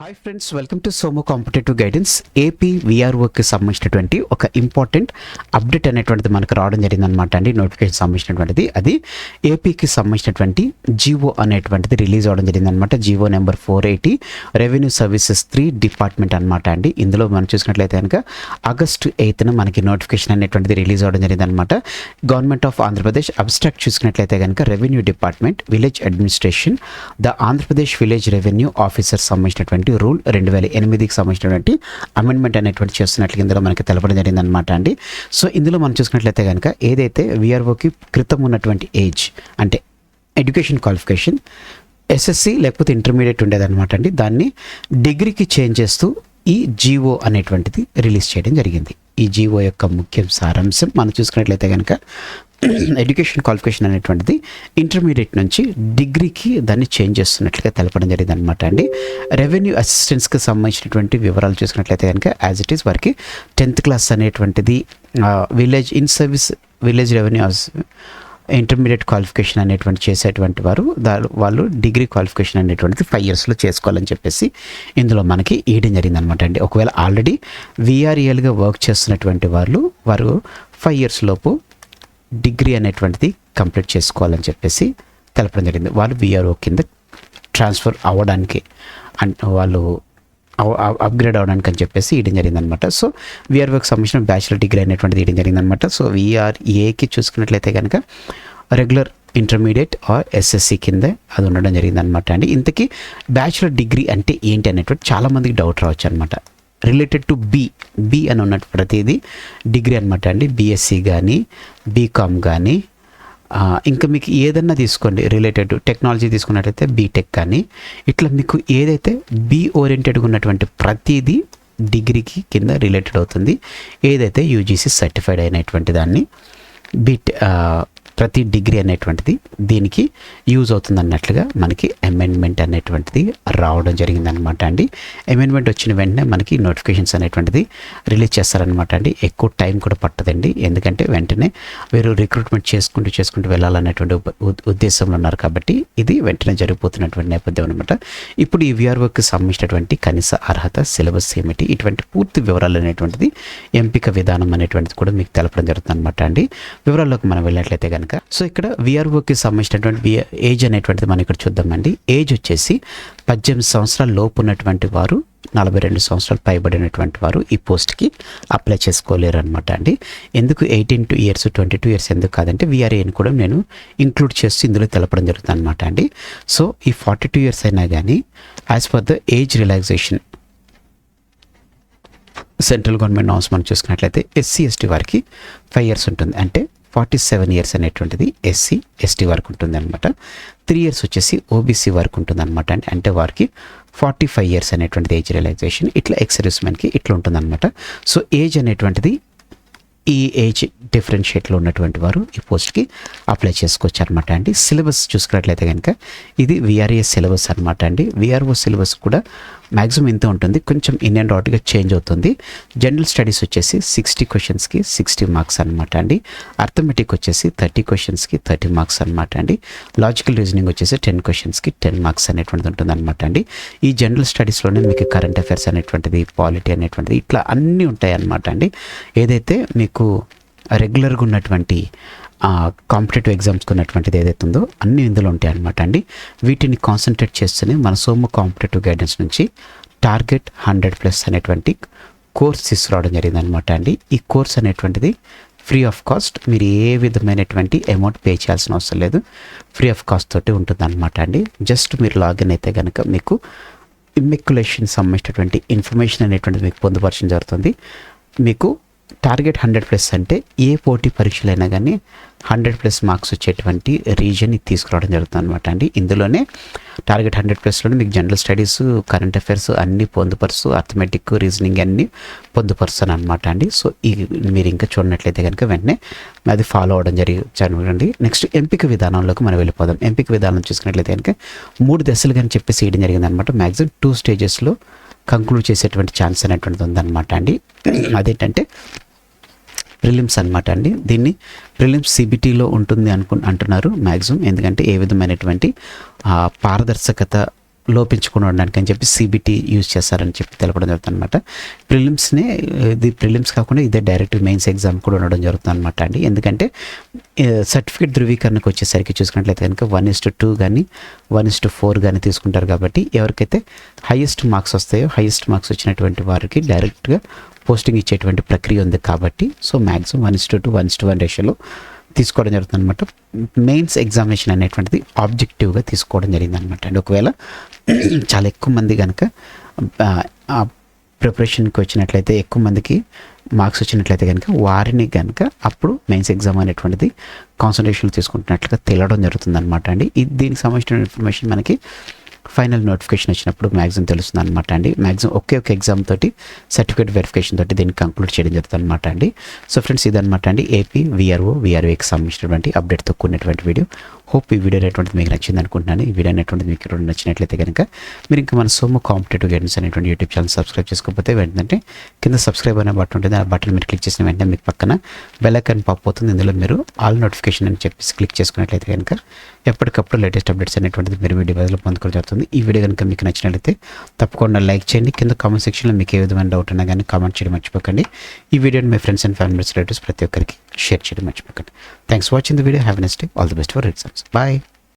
Hi friends, welcome to సోమో competitive guidance. AP విఆర్ఓకి సంబంధించినటువంటి ఒక ఇంపార్టెంట్ అప్డేట్ అనేటువంటిది మనకు రావడం జరిగిందనమాట అండి. నోటిఫికేషన్ సంబంధించినటువంటిది అది ఏపీకి సంబంధించినటువంటి జీవో అనేటువంటిది రిలీజ్ అవ్వడం జరిగిందనమాట. GO number 480 revenue services 3 department అనమాట అండి. ఇందులో మనం చూసినట్లయితే కనుక ఆగస్టు 8న మనకి నోటిఫికేషన్ అనేటువంటిది రిలీజ్ అవ్వడం జరిగిందనమాట. గవర్నమెంట్ ఆఫ్ ఆంధ్రప్రదేశ్ అబ్స్ట్రాక్ట్ చూసుకున్నట్లయితే కనుక revenue department, village administration, the Andhra Pradesh village revenue officer సంబంధించినటువంటి రూల్ 2008కి సంబంధించినటువంటి అమెండ్మెంట్ అనేటువంటి చేస్తున్నట్లు ఇందులో మనకి తెలపడం జరిగింది అనమాట అండి. సో ఇందులో మనం చూసుకున్నట్లయితే కనుక ఏదైతే విఆర్ఓకి క్రితం ఉన్నటువంటి ఏజ్ అంటే ఎడ్యుకేషన్ క్వాలిఫికేషన్ ఎస్ఎస్సి లేకపోతే ఇంటర్మీడియట్ ఉండేదన్నమాట అండి, దాన్ని డిగ్రీకి చేంజ్ చేస్తూ ఈ జీవో అనేటువంటిది రిలీజ్ చేయడం జరిగింది. ఈ జీవో యొక్క ముఖ్య సారాంశం మనం చూసుకున్నట్లయితే కనుక ఎడ్యుకేషన్ క్వాలిఫికేషన్ అనేటువంటిది ఇంటర్మీడియట్ నుంచి డిగ్రీకి దాన్ని చేంజ్ చేస్తున్నట్లుగా తెలపడం జరిగింది అనమాట అండి. రెవెన్యూ అసిస్టెంట్స్కి సంబంధించినటువంటి వివరాలు చూసుకున్నట్లయితే కనుక యాజ్ ఇట్ ఈస్ వారికి 10th క్లాస్ అనేటువంటిది, village in service village revenue intermediate qualification అనేటువంటి చేసేటువంటి వారు వాళ్ళు డిగ్రీ క్వాలిఫికేషన్ అనేటువంటిది 5 yearsలో చేసుకోవాలని చెప్పేసి ఇందులో మనకి ఇవ్వడం జరిగింది అనమాట అండి. ఒకవేళ ఆల్రెడీ విఆర్ఏలుగా వర్క్ చేస్తున్నటువంటి వారు 5 years లోపు డిగ్రీ అనేటువంటిది కంప్లీట్ చేసుకోవాలని చెప్పేసి తెలపడం జరిగింది. వాళ్ళు విఆర్ఓ కింద ట్రాన్స్ఫర్ అవ్వడానికి వాళ్ళు అప్గ్రేడ్ అవ్వడానికి అని చెప్పేసి ఇవ్వడం జరిగిందనమాట. సో విఆర్ఓకి సంబంధించిన బ్యాచిలర్ డిగ్రీ అనేటువంటిది ఇవ్వడం జరిగిందనమాట. సో విఆర్ఏకి చూసుకున్నట్లయితే కనుక రెగ్యులర్ ఇంటర్మీడియట్ ఆర్ ఎస్ఎస్సి కింద అది ఉండడం జరిగిందనమాట అండి. ఇంతకీ బ్యాచిలర్ డిగ్రీ అంటే ఏంటి అనేటువంటి చాలామందికి డౌట్ రావచ్చు అనమాట. రిలేటెడ్ టు బి అని ఉన్నట్టు ప్రతిదీ డిగ్రీ అనమాట అండి. బీఎస్సీ కానీ బీకామ్ కానీ ఇంకా మీకు ఏదన్నా తీసుకోండి, రిలేటెడ్ టు టెక్నాలజీ తీసుకున్నట్లయితే బీటెక్ కానీ, ఇట్లా మీకు ఏదైతే బి ఓరియంటెడ్గా ఉన్నటువంటి ప్రతిదీ డిగ్రీకి కింద రిలేటెడ్ అవుతుంది. ఏదైతే యూజీసీ సర్టిఫైడ్ అయినటువంటి దాన్ని ప్రతి డిగ్రీ అనేటువంటిది దీనికి యూజ్ అవుతుంది అన్నట్లుగా మనకి అమెండ్మెంట్ అనేటువంటిది రావడం జరిగిందనమాట అండి. అమెండ్మెంట్ వచ్చిన వెంటనే మనకి నోటిఫికేషన్స్ అనేటువంటిది రిలీజ్ చేస్తారనమాట అండి. ఎక్కువ టైం కూడా పట్టదండి, ఎందుకంటే వెంటనే వీరు రిక్రూట్మెంట్ చేసుకుంటూ వెళ్ళాలనేటువంటి ఉద్దేశంలో ఉన్నారు కాబట్టి ఇది వెంటనే జరిగిపోతున్నటువంటి నేపథ్యం అనమాట. ఇప్పుడు ఈ విఆర్ఓకి సంబంధించినటువంటి కనీస అర్హత, సిలబస్ ఏమిటి, ఇటువంటి పూర్తి వివరాలు అనేటువంటిది ఎంపిక విధానం అనేటువంటిది కూడా మీకు తెలపడం జరుగుతుంది అనమాట అండి. వివరాల్లోకి మనం వెళ్ళినట్లయితే కనుక సో ఇక్కడ విఆర్ఓకి సంబంధించినటువంటి ఏజ్ అనేటువంటిది మనం ఇక్కడ చూద్దామండి. ఏజ్ వచ్చేసి 18 సంవత్సరాల లోపు ఉన్నటువంటి వారు, 42 సంవత్సరాలు పైబడినటువంటి వారు ఈ పోస్ట్కి అప్లై చేసుకోలేరు అనమాట అండి. ఎందుకు 18 years 22 years ఎందుకు కాదంటే విఆర్ఏని కూడా నేను ఇంక్లూడ్ చేస్తూ ఇందులో తెలపడం జరుగుతుంది అనమాట అండి. సో ఈ 42 years అయినా కానీ as per the age relaxation central government norms మనం చూసుకున్నట్లయితే ఎస్సీ ఎస్టీ వారికి 5 years ఉంటుంది, అంటే 47 years అనేటువంటిది ఎస్సీ ఎస్టీ వరకు ఉంటుంది అనమాట. 3 years వచ్చేసి ఓబీసీ వరకు ఉంటుంది అనమాట అండి, అంటే వారికి 45 years అనేటువంటిది ఏజ్ రిలాక్సేషన్. ఇట్లా ఎక్స్ మెన్కి ఇట్లా ఉంటుంది అనమాట. సో ఏజ్ అనేటువంటిది ఈ ఏజ్ డిఫరెన్షియేట్లో ఉన్నటువంటి వారు ఈ పోస్ట్కి అప్లై చేసుకోవచ్చు అనమాట అండి. సిలబస్ చూసుకున్నట్లయితే కనుక ఇది విఆర్ఏ సిలబస్ అనమాట అండి. విఆర్ఓ సిలబస్ కూడా మ్యాక్సిమం ఇంత ఉంటుంది, కొంచెం ఇన్ అండ్ అవుట్గా చేంజ్ అవుతుంది. జనరల్ స్టడీస్ వచ్చేసి 60 questionsకి 60 marks అనమాట అండి. అర్థమెటిక్ వచ్చేసి 30 questionsకి 30 marks అనమాట అండి. లాజికల్ రీజనింగ్ వచ్చేసి 10 questionsకి 10 marks అనేటువంటిది ఉంటుంది అనమాట అండి. ఈ జనరల్ స్టడీస్లోనే మీకు కరెంట్ అఫైర్స్ అనేటువంటిది, పాలిటీ అనేటువంటిది ఇట్లా అన్నీ ఉంటాయి అనమాట అండి. ఏదైతే మీకు రెగ్యులర్గా ఉన్నటువంటి కాంపిటేటివ్ ఎగ్జామ్స్కి ఉన్నటువంటిది ఏదైతే ఉందో అన్నీ ఇందులో ఉంటాయి అనమాట అండి. వీటిని కాన్సన్ట్రేట్ చేస్తూనే మన సోము కాంపిటేటివ్ గైడెన్స్ నుంచి టార్గెట్ 100+ అనేటువంటి కోర్స్ తీసుకురావడం జరిగింది అనమాట అండి. ఈ కోర్స్ అనేటువంటిది ఫ్రీ ఆఫ్ కాస్ట్, మీరు ఏ విధమైనటువంటి అమౌంట్ పే చేయాల్సిన అవసరం లేదు, ఫ్రీ ఆఫ్ కాస్ట్ తోటి ఉంటుంది అనమాట అండి. జస్ట్ మీరు లాగిన్ అయితే కనుక మీకు ఇమ్మెక్యులేషన్ సంబంధించినటువంటి ఇన్ఫర్మేషన్ అనేటువంటిది మీకు పొందుపరచడం జరుగుతుంది. మీకు టార్గెట్ 100+ అంటే ఏ పోటీ పరీక్షలైనా కానీ 100+ మార్క్స్ వచ్చేటువంటి రీజన్ ఇది తీసుకురావడం జరుగుతుంది అనమాట అండి. ఇందులోనే టార్గెట్ 100+లోనే మీకు జనరల్ స్టడీస్, కరెంట్ అఫైర్స్ అన్నీ పొందుపరుస్తూ, అర్థమెటిక్, రీజనింగ్ అన్నీ పొందుపరుస్తాను అనమాట అండి. సో ఈ మీరు ఇంకా చూడనట్లయితే కనుక వెంటనే అది ఫాలో అవ్వడం జరగండి. నెక్స్ట్ ఎంపిక విధానంలోకి మనం వెళ్ళిపోదాం. ఎంపిక విధానం చూసుకున్నట్లయితే కనుక 3 దశలుగా అని చెప్పేసి వేయడం జరిగింది అనమాట. మ్యాక్సిమం 2 stagesలో కంక్లూడ్ చేసేటువంటి ఛాన్స్ అనేటువంటిది ఉందన్నమాట అండి. అదేంటంటే ప్రిలిమ్స్ అనమాట అండి. దీన్ని ప్రిలిమ్స్ సిబిటీలో ఉంటుంది అంటున్నారు మ్యాక్సిమం, ఎందుకంటే ఏ విధమైనటువంటి పారదర్శకత లోపించకుండా ఉండడానికి అని చెప్పి సిబిటి యూజ్ చేస్తారని చెప్పి తెలపడం జరుగుతుంది అనమాట. ప్రిలిమ్స్నే ఇది ప్రిలిమ్స్ కాకుండా ఇదే డైరెక్ట్ మెయిన్స్ ఎగ్జామ్ కూడా ఉండడం జరుగుతుంది అనమాట అండి. ఎందుకంటే సర్టిఫికేట్ ధృవీకరణకు వచ్చేసరికి చూసుకున్నట్లయితే కనుక 1:2 కానీ 1:4 కానీ తీసుకుంటారు. కాబట్టి ఎవరికైతే హైయెస్ట్ మార్క్స్ వస్తాయో హైయెస్ట్ మార్క్స్ వచ్చినటువంటి వారికి డైరెక్ట్గా పోస్టింగ్ ఇచ్చేటువంటి ప్రక్రియ ఉంది. కాబట్టి సో మ్యాక్సిమం 1:2 1:1 రేషియోలో తీసుకోవడం జరుగుతుంది అనమాట. మెయిన్స్ ఎగ్జామినేషన్ అనేటువంటిది ఆబ్జెక్టివ్గా తీసుకోవడం జరిగింది అనమాట అండి. ఒకవేళ చాలా ఎక్కువ మంది కనుక ప్రిపరేషన్కి వచ్చినట్లయితే, ఎక్కువ మందికి మార్క్స్ వచ్చినట్లయితే కనుక వారిని కనుక అప్పుడు మెయిన్స్ ఎగ్జామ్ అనేటువంటిది కాన్సన్ట్రేషన్ తీసుకుంటున్నట్లుగా తెలియడం జరుగుతుంది అనమాట అండి. దీనికి సంబంధించిన ఇన్ఫర్మేషన్ మనకి ఫైనల్ నోటిఫికేషన్ వచ్చినప్పుడు మ్యాక్సిమం తెలుస్తుంది అనమాట అండి. మ్యాక్సిమం ఒకే ఒక ఎగ్జామ్ తోటి సర్టిఫికేట్ వెరిఫికేషన్ తోటి దీన్ని కంక్లూడ్ చేయడం జరుగుతుంది అనమాట అండి. సో ఫ్రెండ్స్, ఇదనమాట అండి ఏపీ విఆర్ఓకి సంబంధించినటువంటి అప్డేట్తో కూడినటువంటి వీడియో. హోప్ ఈ వీడియో అనేటువంటిది మీకు నచ్చింది అనుకుంటున్నాను. ఈ వీడియో అనేటువంటిది మీకు నచ్చినట్లయితే కనుక మీరు ఇంకా మన సోము కాంపిటేటివ్ గైడెన్స్ అనేటువంటి యూట్యూబ్ ఛానల్ సబ్స్క్రైబ్ చేసుకోకపోతే వెంటనే కింద సబ్స్క్రైబ్ అనే బటన్ ఉంటుంది. ఆ బటన్ మీరు క్లిక్ చేసిన వెంటనే మీకు పక్కన బెల్ ఐకాన్ పాప్ అవుతుంది. ఇందులో మీరు ఆల్ నోటిఫికేషన్ అని చెప్పేసి క్లిక్ చేసుకున్నట్లయితే కనుక ఎప్పటికప్పుడు లేటెస్ట్ అప్డేట్స్ అనేటువంటిది మీరు వీడియో బదులు పొందుకోవడం జరుగుతుంది. ఈ వీడియో కనుక మీకు నచ్చినట్లయితే తప్పకుండా లైక్ చేయండి. కింద కామెంట్ సెక్షన్లో మీకు ఏ విధమైన డౌట్ ఉన్నా కానీ కామెంట్ చేయడం మర్చిపోకండి. ఈ వీడియోని మీ ఫ్రెండ్స్ అండ్ ఫ్యామిలీస్ రిలేటివ్స్ ప్రతి ఒక్కరికి షేర్ చేయడం మర్చిపోకండి. Thanks for watching the video. Have a nice day. All the best for exams. Bye.